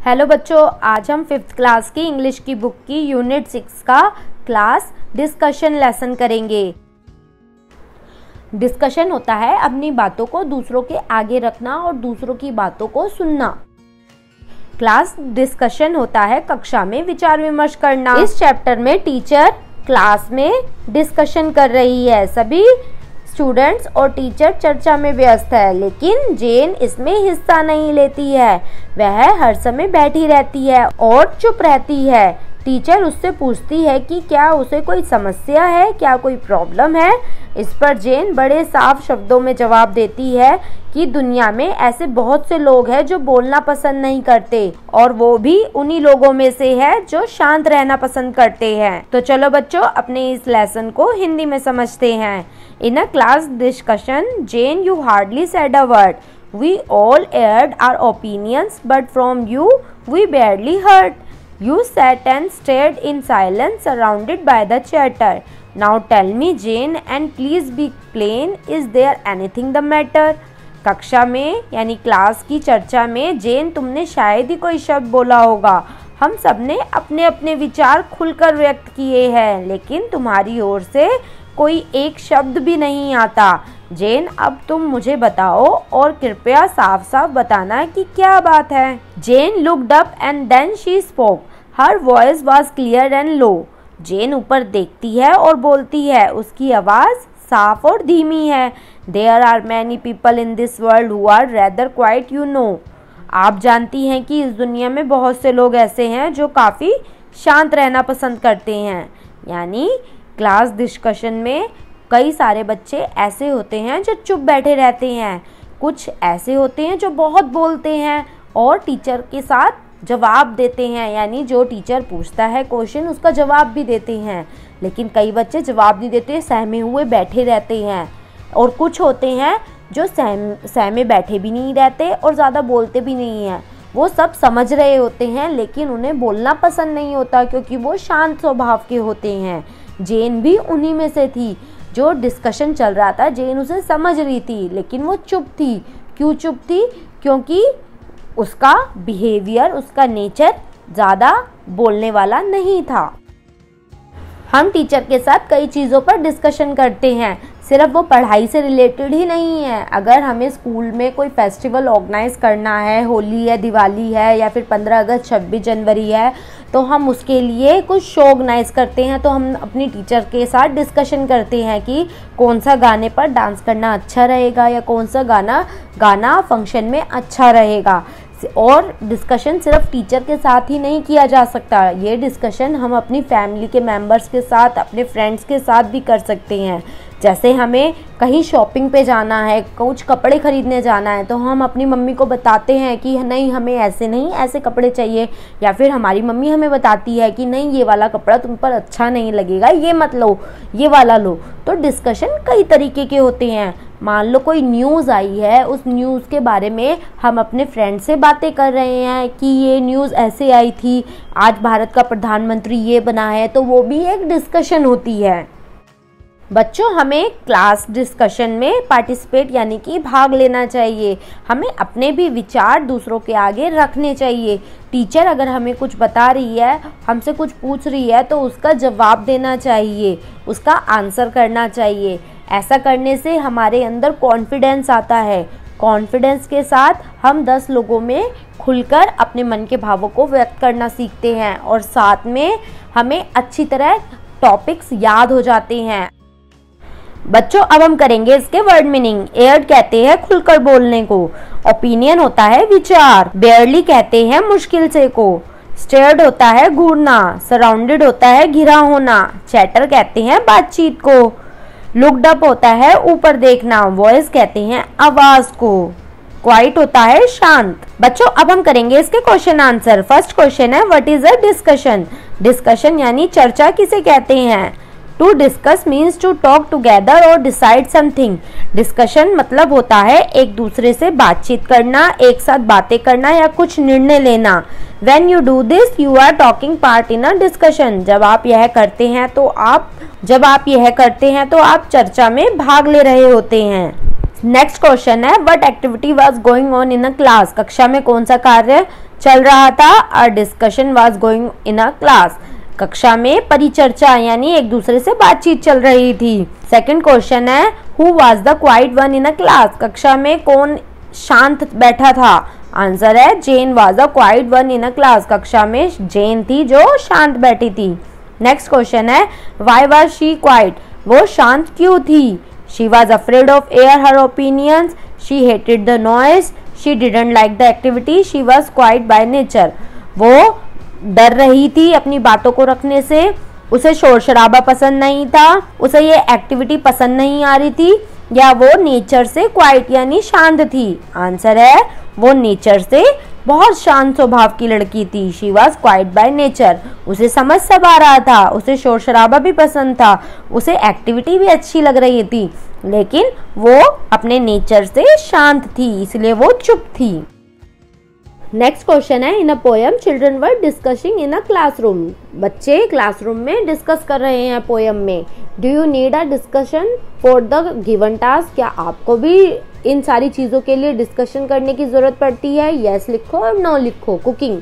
Hello बच्चों, आज हम 5th क्लास की इंग्लिश की बुक की यूनिट 6 का क्लास डिस्कशन लेसन करेंगे। डिस्कशन होता है अपनी बातों को दूसरों के आगे रखना और दूसरों की बातों को सुनना। क्लास डिस्कशन होता है कक्षा में विचार विमर्श करना। इस चैप्टर में टीचर क्लास में डिस्कशन कर रही है। सभी स्टूडेंट्स और टीचर चर्चा में व्यस्त है, लेकिन जेन इसमें हिस्सा नहीं लेती है। वह हर समय बैठी रहती है और चुप रहती है। टीचर उससे पूछती है कि क्या उसे कोई समस्या है, क्या कोई प्रॉब्लम है। इस पर जेन बड़े साफ शब्दों में जवाब देती है कि दुनिया में ऐसे बहुत से लोग हैं जो बोलना पसंद नहीं करते और वो भी उन्हीं लोगों में से है जो शांत रहना पसंद करते हैं। तो चलो बच्चों, अपने इस लेसन को हिंदी में समझते हैं। In a class discussion, Jane, you hardly said a word. We all aired our opinions, but from you, we barely heard. You sat and stared in silence, surrounded by the chatter. Now tell me, Jane, and please be plain, is there anything the matter? कक्षा में यानी class की चर्चा में जेन, तुमने शायद ही कोई शब्द बोला होगा। हम सबने अपने अपने विचार खुलकर व्यक्त किए हैं, लेकिन तुम्हारी ओर से कोई एक शब्द भी नहीं आता। जेन, अब तुम मुझे बताओ और कृपया साफ साफ बताना कि क्या बात है। Jane looked up and then she spoke. Her voice was clear and low. Jane ऊपर देखती है और बोलती है। उसकी आवाज़ साफ और धीमी है। There are many people in this world who are rather quite, you know. आप जानती हैं कि इस दुनिया में बहुत से लोग ऐसे हैं जो काफ़ी शांत रहना पसंद करते हैं। यानी क्लास डिस्कशन में कई सारे बच्चे ऐसे होते हैं जो चुप बैठे रहते हैं, कुछ ऐसे होते हैं जो बहुत बोलते हैं और टीचर के साथ जवाब देते हैं, यानी जो टीचर पूछता है क्वेश्चन उसका जवाब भी देते हैं। लेकिन कई बच्चे जवाब नहीं देते, सहमे हुए बैठे रहते हैं। और कुछ होते हैं जो सहमे बैठे भी नहीं रहते और ज़्यादा बोलते भी नहीं हैं। वो सब समझ रहे होते हैं लेकिन उन्हें बोलना पसंद नहीं होता क्योंकि वो शांत स्वभाव के होते हैं। जेन भी उन्हीं में से थी। जो डिस्कशन चल रहा था जेन उसे समझ रही थी, लेकिन वो चुप थी। क्यों चुप थी? क्योंकि उसका बिहेवियर, उसका नेचर ज़्यादा बोलने वाला नहीं था। हम टीचर के साथ कई चीज़ों पर डिस्कशन करते हैं, सिर्फ वो पढ़ाई से रिलेटेड ही नहीं है। अगर हमें स्कूल में कोई फेस्टिवल ऑर्गेनाइज करना है, होली है, दिवाली है या फिर 15 अगस्त 26 जनवरी है, तो हम उसके लिए कुछ शो ऑर्गेनाइज करते हैं। तो हम अपनी टीचर के साथ डिस्कशन करते हैं कि कौन सा गाने पर डांस करना अच्छा रहेगा या कौन सा गाना फंक्शन में अच्छा रहेगा। और डिस्कशन सिर्फ टीचर के साथ ही नहीं किया जा सकता, ये डिस्कशन हम अपनी फैमिली के मेंबर्स के साथ, अपने फ्रेंड्स के साथ भी कर सकते हैं। जैसे हमें कहीं शॉपिंग पे जाना है, कुछ कपड़े खरीदने जाना है, तो हम अपनी मम्मी को बताते हैं कि नहीं, हमें ऐसे नहीं, ऐसे कपड़े चाहिए। या फिर हमारी मम्मी हमें बताती है कि नहीं, ये वाला कपड़ा तुम पर अच्छा नहीं लगेगा, ये मत लो, ये वाला लो। तो डिस्कशन कई तरीके के होते हैं। मान लो कोई न्यूज़ आई है, उस न्यूज़ के बारे में हम अपने फ्रेंड से बातें कर रहे हैं कि ये न्यूज़ ऐसे आई थी, आज भारत का प्रधानमंत्री ये बना है, तो वो भी एक डिस्कशन होती है। बच्चों, हमें क्लास डिस्कशन में पार्टिसिपेट यानी कि भाग लेना चाहिए। हमें अपने भी विचार दूसरों के आगे रखने चाहिए। टीचर अगर हमें कुछ बता रही है, हमसे कुछ पूछ रही है, तो उसका जवाब देना चाहिए, उसका आंसर करना चाहिए। ऐसा करने से हमारे अंदर कॉन्फिडेंस आता है। कॉन्फिडेंस के साथ हम 10 लोगों में खुलकर अपने मन के भावों को व्यक्त करना सीखते हैं और साथ में हमें अच्छी तरह टॉपिक्स याद हो जाते हैं। बच्चों, अब हम करेंगे इसके वर्ड मीनिंग। एयर्ड कहते हैं खुलकर बोलने को। ओपिनियन होता है विचार। बेयरली कहते हैं मुश्किल से को। स्टेयर्ड होता है घूरना। सराउंडेड होता है घिरा होना। चैटर कहते हैं बातचीत को। लुक्ड अप होता है ऊपर देखना। वॉइस कहते हैं आवाज को। क्वाइट होता है शांत। बच्चों, अब हम करेंगे इसके क्वेश्चन आंसर। फर्स्ट क्वेश्चन है, what is a discussion? Discussion यानी चर्चा किसे कहते हैं? To discuss means to talk together और डिसाइड समथिंग। डिस्कशन मतलब होता है एक दूसरे से बातचीत करना, एक साथ बातें करना या कुछ निर्णय लेना। When you do this, you are taking part in a discussion. जब आप यह करते हैं तो आप चर्चा में भाग ले रहे होते हैं। नेक्स्ट क्वेश्चन है, what activity was going on in a class? कक्षा में कौन सा कार्य चल रहा था। A discussion was going in a class. कक्षा में परिचर्चा यानी एक दूसरे से बातचीत चल रही थी। सेकंड क्वेश्चन है who was the quiet one in a class. कक्षा में कौन शांत बैठा था। आंसर है Jane was the quiet one in a class. कक्षा में जेन थी जो शांत बैठी थी। नेक्स्ट क्वेश्चन है व्हाई वाज शी क्वाइट। वो शांत क्यों थी। She was afraid of air her opinions. She hated the noise. She didn't like the activity. She was quiet by nature. वो डर रही थी अपनी बातों को रखने से। उसे शोर शराबा पसंद नहीं था। उसे ये एक्टिविटी पसंद नहीं आ रही थी। या वो नेचर से क्वाइट यानी शांत थी। आंसर है वो नेचर से बहुत शांत स्वभाव की लड़की थी। She was quite by nature. उसे समझ सब आ रहा था। उसे शोर शराबा भी पसंद था। उसे एक्टिविटी भी अच्छी लग रही थी, लेकिन वो अपने नेचर से शांत थी, इसलिए वो चुप थी। नेक्स्ट क्वेश्चन है in a poem children were discussing in a classroom. बच्चे क्लासरूम में डिस्कस कर रहे हैं पोयम में। Do you need a discussion for the given task. क्या आपको भी इन सारी चीज़ों के लिए डिस्कशन करने की ज़रूरत पड़ती है। यस लिखो और नो लिखो। कुकिंग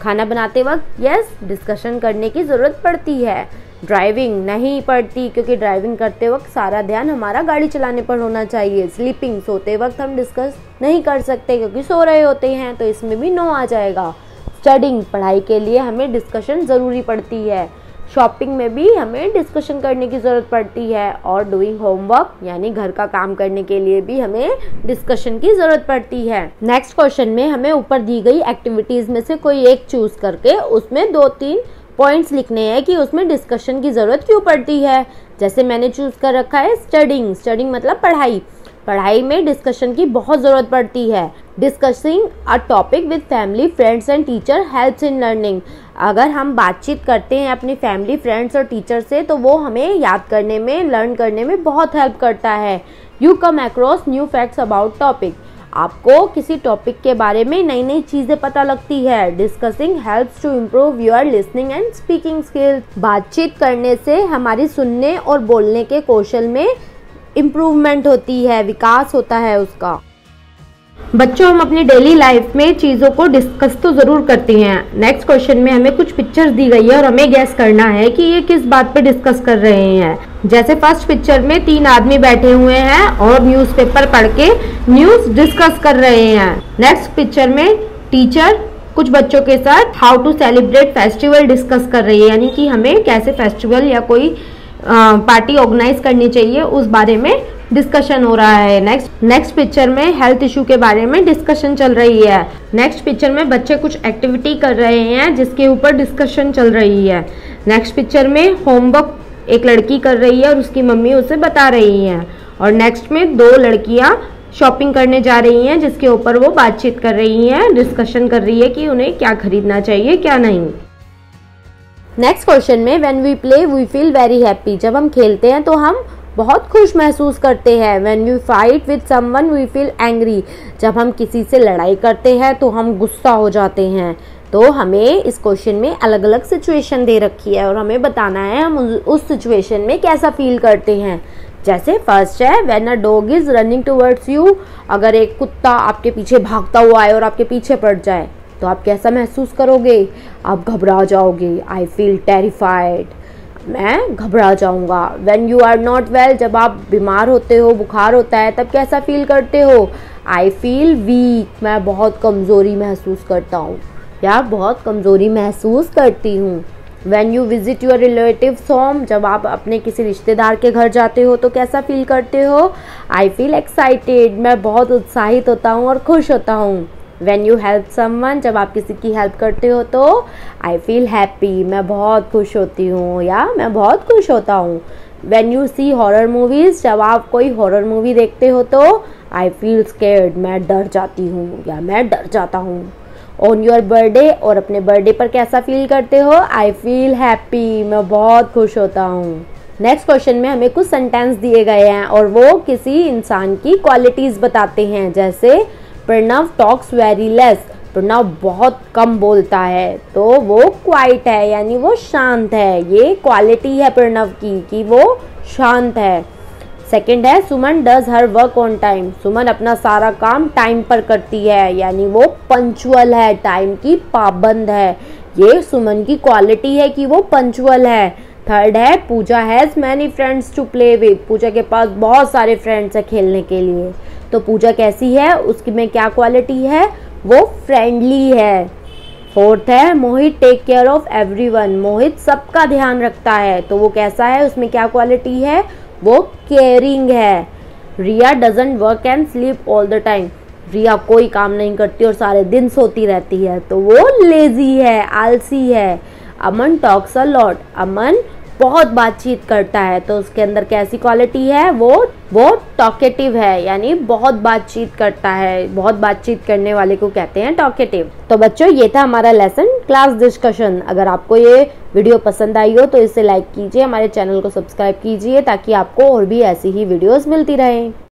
खाना बनाते वक्त यस डिस्कशन करने की ज़रूरत पड़ती है। ड्राइविंग नहीं पड़ती, क्योंकि ड्राइविंग करते वक्त सारा ध्यान हमारा गाड़ी चलाने पर होना चाहिए। स्लीपिंग सोते वक्त हम डिस्कस नहीं कर सकते क्योंकि सो रहे होते हैं, तो इसमें भी नो आ जाएगा। स्टडिंग पढ़ाई के लिए हमें डिस्कशन ज़रूरी पड़ती है। शॉपिंग में भी हमें डिस्कशन करने की ज़रूरत पड़ती है। और डूइंग होमवर्क यानी घर का काम करने के लिए भी हमें डिस्कशन की ज़रूरत पड़ती है। नेक्स्ट क्वेश्चन में हमें ऊपर दी गई एक्टिविटीज़ में से कोई एक चूज करके उसमें 2-3 पॉइंट्स लिखने हैं कि उसमें डिस्कशन की ज़रूरत क्यों पड़ती है। जैसे मैंने चूज कर रखा है स्टडिंग। स्टडिंग मतलब पढ़ाई। पढ़ाई में डिस्कशन की बहुत ज़रूरत पड़ती है। Discussing a topic with family friends and teacher helps in learning. अगर हम बातचीत करते हैं अपनी फैमिली फ्रेंड्स और टीचर से तो वो हमें याद करने में, लर्न करने में बहुत हेल्प करता है। You come across new facts about topic. आपको किसी टॉपिक के बारे में नई नई चीज़ें पता लगती है। Discussing helps to improve your listening and speaking skills. बातचीत करने से हमारी सुनने और बोलने के कौशल में इम्प्रूवमेंट होती है, विकास होता है उसका। बच्चों हम अपनी डेली लाइफ में चीज़ों को डिस्कस तो ज़रूर करते हैं। नेक्स्ट क्वेश्चन में हमें कुछ पिक्चर्स दी गई है और हमें गैस करना है कि ये किस बात पे डिस्कस कर रहे हैं। जैसे फर्स्ट पिक्चर में 3 आदमी बैठे हुए हैं और न्यूज़पेपर पढ़ के न्यूज़ डिस्कस कर रहे हैं। नेक्स्ट पिक्चर में टीचर कुछ बच्चों के साथ how to celebrate festival discuss कर रही है, यानी कि हमें कैसे फेस्टिवल या कोई पार्टी ऑर्गेनाइज करनी चाहिए उस बारे में डिस्कशन हो रहा है। नेक्स्ट पिक्चर में हेल्थ इशू के बारे में डिस्कशन चल रही है। नेक्स्ट पिक्चर में बच्चे कुछ एक्टिविटी कर रहे हैं जिसके ऊपर डिस्कशन चल रही है। नेक्स्ट पिक्चर में होमवर्क एक लड़की कर रही है और उसकी मम्मी उसे बता रही है। और नेक्स्ट में 2 लड़कियां शॉपिंग करने जा रही हैं जिसके ऊपर वो बातचीत कर रही हैं, डिस्कशन कर रही है कि उन्हें क्या खरीदना चाहिए क्या नहीं। नेक्स्ट क्वेश्चन में when we play we feel very happy. जब हम खेलते हैं तो हम बहुत खुश महसूस करते हैं। When we fight with someone we feel angry. जब हम किसी से लड़ाई करते हैं तो हम गुस्सा हो जाते हैं। तो हमें इस क्वेश्चन में अलग अलग सिचुएशन दे रखी है और हमें बताना है हम उस सिचुएशन में कैसा फील करते हैं। जैसे फर्स्ट है when a dog is running towards you. अगर एक कुत्ता आपके पीछे भागता हुआ आए और आपके पीछे पड़ जाए तो आप कैसा महसूस करोगे। आप घबरा जाओगे। I feel terrified. मैं घबरा जाऊंगा। When you are not well. जब आप बीमार होते हो, बुखार होता है, तब कैसा फील करते हो। I feel weak. मैं बहुत कमज़ोरी महसूस करता हूँ या बहुत कमज़ोरी महसूस करती हूँ। When you visit your relatives home. जब आप अपने किसी रिश्तेदार के घर जाते हो तो कैसा फील करते हो। I feel excited. मैं बहुत उत्साहित होता हूँ और खुश होता हूँ। When you help someone। जब आप किसी की हेल्प करते हो तो I feel happy। मैं बहुत खुश होती हूँ या मैं बहुत खुश होता हूँ। When you see horror movies। जब आप कोई हॉरर मूवी देखते हो तो I feel scared। मैं डर जाती हूँ या मैं डर जाता हूँ। On your birthday। और अपने बर्थडे पर कैसा फील करते हो। I feel happy। मैं बहुत खुश होता हूँ। नेक्स्ट क्वेश्चन में हमें कुछ सेंटेंस दिए गए हैं और वो किसी इंसान की क्वालिटीज़ बताते हैं। जैसे Pranav talks very less. Pranav बहुत कम बोलता है तो वो क्वाइट है यानी वो शांत है। ये क्वालिटी है प्रणव की कि वो शांत है। सेकंड है Suman does her work on time. Suman अपना सारा काम टाइम पर करती है, यानी वो पंचुअल है, टाइम की पाबंद है। ये सुमन की क्वालिटी है कि वो पंचुअल है। थर्ड है Pooja has many friends to play with. Pooja के पास बहुत सारे फ्रेंड्स है खेलने के लिए। तो पूजा कैसी है, उसकी में क्या क्वालिटी है, वो फ्रेंडली है। फोर्थ है मोहित टेक केयर ऑफ एवरीवन। मोहित सबका ध्यान रखता है, तो वो कैसा है, उसमें क्या क्वालिटी है, वो केयरिंग है। Riya doesn't work and sleep all the time. Riya कोई काम नहीं करती और सारे दिन सोती रहती है, तो वो लेजी है, आलसी है। अमन टॉक्स अ लॉट। अमन बहुत बातचीत करता है, तो उसके अंदर कैसी क्वालिटी है, वो टॉकेटिव है, यानी बहुत बातचीत करता है। बहुत बातचीत करने वाले को कहते हैं टॉकेटिव। तो बच्चों ये था हमारा लेसन क्लास डिस्कशन। अगर आपको ये वीडियो पसंद आई हो तो इसे लाइक कीजिए, हमारे चैनल को सब्सक्राइब कीजिए ताकि आपको और भी ऐसी ही वीडियोस मिलती रहें।